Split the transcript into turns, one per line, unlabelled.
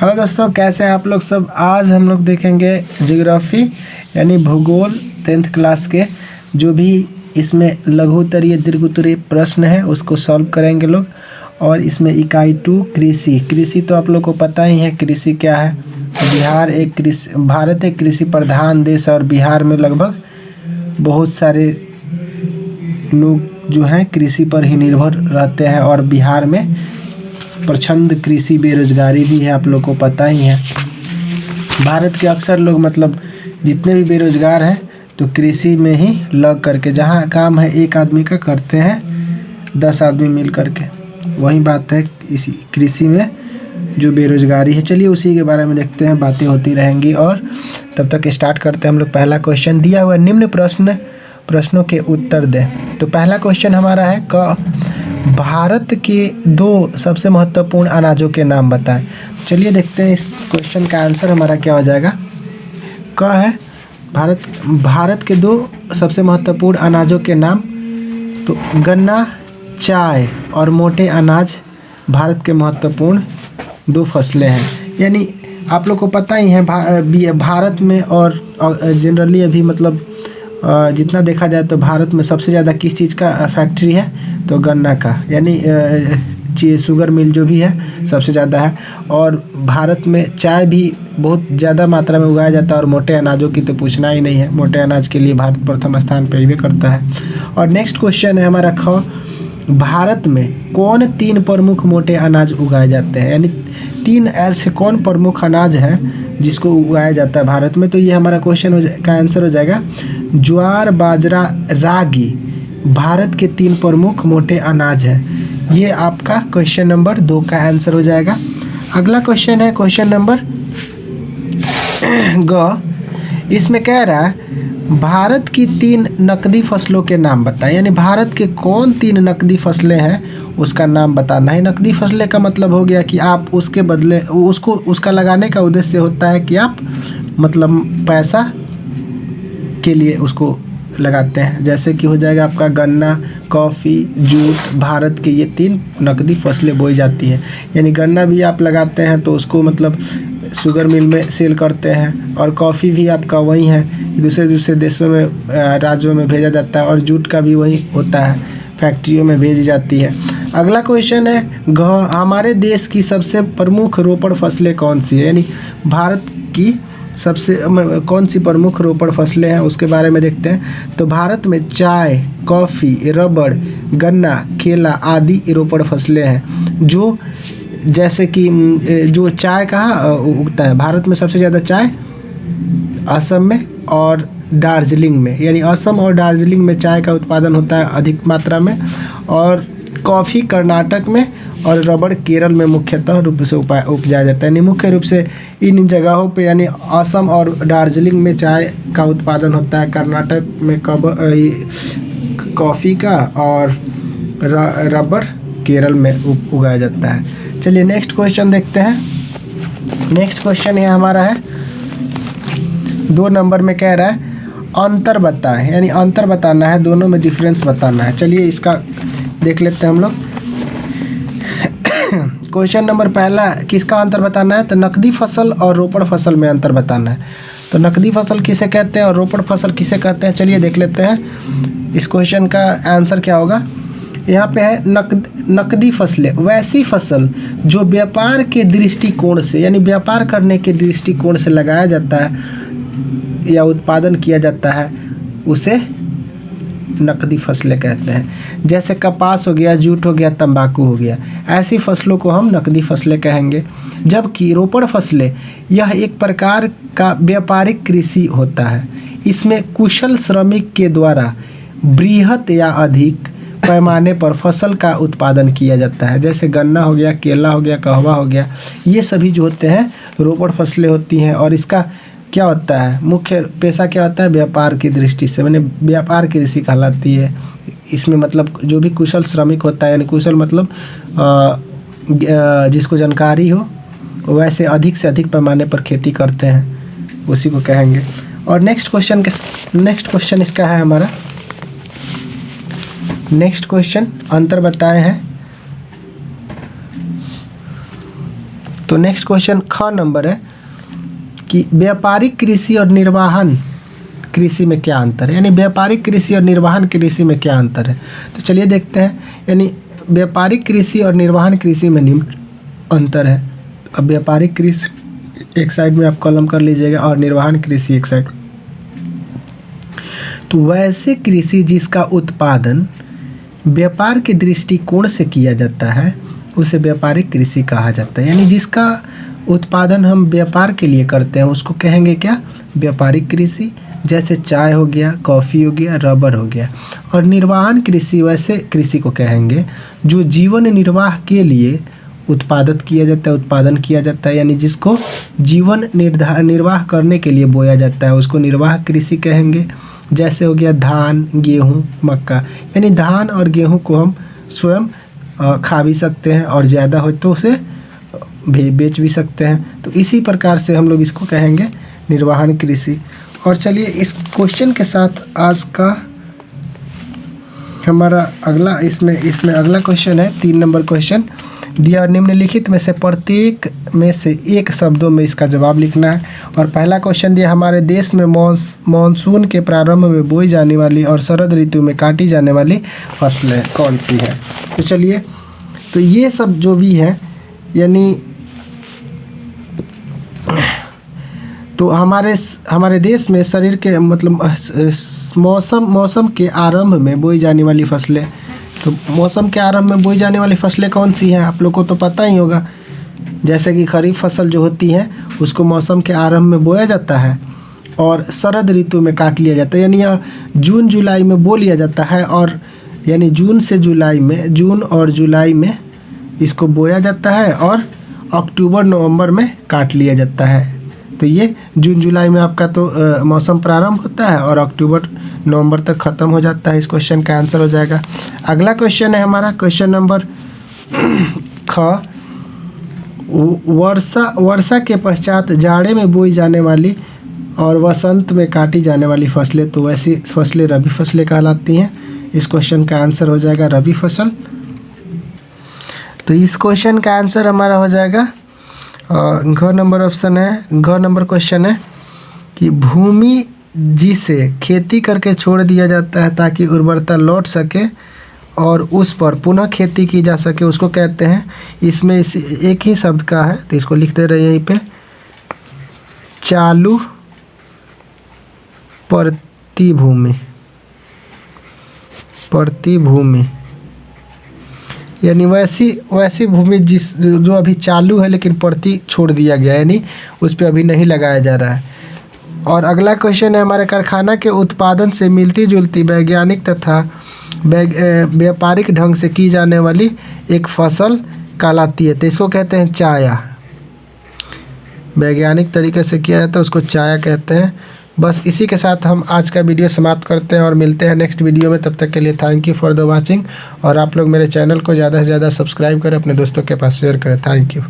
Hello दोस्तों, कैसे हैं आप लोग सब। आज हम लोग देखेंगे ज्योग्राफी यानी भूगोल 10th क्लास के जो भी इसमें लघु उत्तरीय दीर्घ उत्तरीय प्रश्न है उसको सॉल्व करेंगे लोग। और इसमें इकाई 2 कृषि तो आप लोग को पता ही है कृषि क्या है। भारत एक कृषि प्रधान देश है और बिहार में लगभग बहुत सारे लोग जो हैं कृषि पर ही निर्भर रहते हैं और बिहार में प्रचंड कृषि बेरोजगारी भी है, आप लोग को पता ही है। भारत के अक्सर लोग मतलब जितने भी बेरोजगार हैं तो कृषि में ही लग करके, जहाँ काम है एक आदमी का करते हैं 10 आदमी मिल करके, वही बात है इसी कृषि में जो बेरोजगारी है। चलिए उसी के बारे में देखते हैं, बातें होती रहेंगी और तब तक स्टार्ट करते हैं हम लोग। पहला क्वेश्चन दिया हुआ निम्न प्रश्नों के उत्तर दें। तो पहला क्वेश्चन हमारा है भारत के 2 सबसे महत्वपूर्ण अनाजों के नाम बताएं। चलिए देखते हैं इस क्वेश्चन का आंसर हमारा क्या हो जाएगा। है भारत के 2 सबसे महत्वपूर्ण अनाजों के नाम। तो गन्ना, चाय और मोटे अनाज भारत के महत्वपूर्ण 2 फसलें हैं। यानी आप लोग को पता ही है भारत में और जनरली अभी मतलब जितना देखा जाए तो भारत में सबसे ज़्यादा किस चीज़ का फैक्ट्री है, तो गन्ना का, यानी शुगर मिल जो भी है सबसे ज़्यादा है। और भारत में चाय भी बहुत ज़्यादा मात्रा में उगाया जाता है और मोटे अनाजों की तो पूछना ही नहीं है, मोटे अनाज के लिए भारत प्रथम स्थान पर ही करता है। और नेक्स्ट क्वेश्चन है हमारा भारत में कौन 3 प्रमुख मोटे अनाज उगाए जाते हैं, यानी 3 ऐसे कौन प्रमुख अनाज हैं जिसको उगाया जाता है भारत में। तो ये हमारा क्वेश्चन का आंसर हो जाएगा ज्वार, बाजरा, रागी भारत के 3 प्रमुख मोटे अनाज हैं। ये आपका क्वेश्चन नंबर 2 का आंसर हो जाएगा। अगला क्वेश्चन है क्वेश्चन नंबर इसमें कह रहा है भारत की 3 नकदी फसलों के नाम बताएं। यानी भारत के कौन 3 नकदी फसलें हैं उसका नाम बताना है। नकदी फसलें का मतलब हो गया कि आप उसके बदले उसका लगाने का उद्देश्य होता है कि आप मतलब पैसा के लिए उसको लगाते हैं। जैसे कि हो जाएगा आपका गन्ना, कॉफ़ी, जूट, भारत के ये 3 नकदी फसलें बोई जाती हैं। यानी गन्ना भी आप लगाते हैं तो उसको मतलब शुगर मिल में सेल करते हैं, और कॉफ़ी भी आपका वही है, दूसरे देशों में राज्यों में भेजा जाता है, और जूट का भी वही होता है, फैक्ट्रियों में भेजी जाती है। अगला क्वेश्चन है हमारे देश की सबसे प्रमुख रोपड़ फसलें कौन सी है। यानी भारत की सबसे कौन सी प्रमुख रोपड़ फसलें हैं उसके बारे में देखते हैं। तो भारत में चाय, कॉफ़ी, रबड़, गन्ना, केला आदि रोपड़ फसलें हैं। जो जैसे कि जो चाय कहाँ उगता है, भारत में सबसे ज़्यादा चाय असम में और दार्जिलिंग में, यानी असम और दार्जिलिंग में चाय का उत्पादन होता है अधिक मात्रा में, और कॉफ़ी कर्नाटक में और रबड़ केरल में मुख्यतः रूप से उपजाया जाता है। यानी मुख्य रूप से इन जगहों पे यानी असम और दार्जिलिंग में चाय का उत्पादन होता है, कर्नाटक में कॉफ़ी का, और रबड़ केरल में उगाया जाता है। चलिए नेक्स्ट क्वेश्चन देखते हैं। नेक्स्ट क्वेश्चन ये हमारा है 2 नंबर में कह रहा है अंतर बताएं। यानी अंतर बताना है, दोनों में डिफरेंस बताना है। चलिए इसका देख लेते हैं हम लोग। क्वेश्चन नंबर पहला किसका अंतर बताना है, तो नकदी फसल और रोपड़ फसल में अंतर बताना है। तो नकदी फसल किसे कहते हैं और रोपड़ फसल किसे कहते हैं, चलिए देख लेते हैं इस क्वेश्चन का आंसर क्या होगा। यहाँ पे है नकदी फसलें वैसी फसल जो व्यापार के दृष्टिकोण से, यानी व्यापार करने के दृष्टिकोण से लगाया जाता है या उत्पादन किया जाता है, उसे नकदी फसलें कहते हैं। जैसे कपास हो गया, जूट हो गया, तंबाकू हो गया, ऐसी फसलों को हम नकदी फसलें कहेंगे। जबकि रोपड़ फसलें यह एक प्रकार का व्यापारिक कृषि होता है। इसमें कुशल श्रमिक के द्वारा बृहत या अधिक पैमाने पर फसल का उत्पादन किया जाता है। जैसे गन्ना हो गया, केला हो गया, कहवा हो गया, ये सभी जो होते हैं रोपड़ फसलें होती हैं। और इसका क्या होता है, मुख्य पेशा क्या होता है, व्यापार की दृष्टि से, मैंने व्यापार कृषि कहलाती है। इसमें मतलब जो भी कुशल श्रमिक होता है, यानी कुशल मतलब जिसको जानकारी हो वैसे अधिक से अधिक पैमाने पर खेती करते हैं, उसी को कहेंगे। और नेक्स्ट क्वेश्चन इसका है हमारा नेक्स्ट क्वेश्चन अंतर बताए हैं। तो नेक्स्ट क्वेश्चन ख नंबर है कि व्यापारिक कृषि और निर्वाहन कृषि में क्या अंतर है, यानी व्यापारिक कृषि और निर्वाहन कृषि में क्या अंतर है। तो चलिए देखते हैं, यानी व्यापारिक कृषि और निर्वाहन कृषि में निम्न अंतर है। अब व्यापारिक कृषि एक साइड में आप कॉलम कर लीजिएगा और निर्वाहन कृषि एक साइड। तो वैसे कृषि जिसका उत्पादन व्यापार के दृष्टिकोण से किया जाता है उसे व्यापारिक कृषि कहा जाता है, यानी जिसका उत्पादन हम व्यापार के लिए करते हैं उसको कहेंगे क्या, व्यापारिक कृषि। जैसे चाय हो गया, कॉफ़ी हो गया, रबर हो गया। और निर्वाहन कृषि वैसे कृषि को कहेंगे जो जीवन निर्वाह के लिए उत्पादन किया जाता है, यानी जिसको जीवन निर्वाह करने के लिए बोया जाता है उसको निर्वाह कृषि कहेंगे। जैसे हो गया धान, गेहूँ, मक्का, यानी धान और गेहूँ को हम स्वयं खा भी सकते हैं और ज़्यादा हो तो उसे भी बेच भी सकते हैं। तो इसी प्रकार से हम लोग इसको कहेंगे निर्वाहन कृषि। और चलिए इस क्वेश्चन के साथ आज का हमारा अगला इसमें अगला क्वेश्चन है 3 नंबर क्वेश्चन दिया। निम्नलिखित में से प्रत्येक में से एक शब्दों में इसका जवाब लिखना है। और पहला क्वेश्चन दिया, हमारे देश में मानसून के प्रारंभ में बोई जाने वाली और शरद ऋतु में काटी जाने वाली फसलें कौन सी हैं। तो चलिए, तो ये सब जो भी है, यानी तो हमारे देश में शरीर के मतलब मौसम के आरंभ में बोई जाने वाली फसलें, तो मौसम के आरंभ में बोई जाने वाली फसलें कौन सी हैं आप लोग को तो पता ही होगा। जैसे कि खरीफ फसल जो होती है उसको मौसम के आरंभ में बोया जाता है और शरद ऋतु में काट लिया जाता है, यानी यह जून जुलाई में बो लिया जाता है। और यानी जून और जुलाई में इसको बोया जाता है और अक्टूबर नवंबर में काट लिया जाता है। तो ये जून जुलाई में आपका तो मौसम प्रारंभ होता है और अक्टूबर नवंबर तक ख़त्म हो जाता है। इस क्वेश्चन का आंसर हो जाएगा। अगला क्वेश्चन है हमारा क्वेश्चन नंबर ख, वर्षा के पश्चात जाड़े में बोई जाने वाली और वसंत में काटी जाने वाली फसलें, तो वैसी फसलें रबी फसलें कहलाती हैं। इस क्वेश्चन का आंसर हो जाएगा रबी फसल। तो इस क्वेश्चन का आंसर हमारा हो जाएगा घ नंबर ऑप्शन है, घ नंबर क्वेश्चन है कि भूमि जिसे खेती करके छोड़ दिया जाता है ताकि उर्वरता लौट सके और उस पर पुनः खेती की जा सके उसको कहते हैं। इसमें एक ही शब्द का है तो इसको लिखते रहिए यहीं पे, चालू प्रतिभूमि, यानी वैसी भूमि जो अभी चालू है लेकिन प्रति छोड़ दिया गया, यानी उस पर अभी नहीं लगाया जा रहा है। और अगला क्वेश्चन है हमारे कारखाना के उत्पादन से मिलती जुलती वैज्ञानिक तथा व्यापारिक ढंग से की जाने वाली एक फसल कहलाती है, तो इसको कहते हैं चाया। वैज्ञानिक तरीके से किया जाता है उसको चाया कहते हैं। बस इसी के साथ हम आज का वीडियो समाप्त करते हैं और मिलते हैं नेक्स्ट वीडियो में। तब तक के लिए thank you for the watching. और आप लोग मेरे चैनल को ज़्यादा से ज़्यादा सब्सक्राइब करें, अपने दोस्तों के पास शेयर करें। Thank you.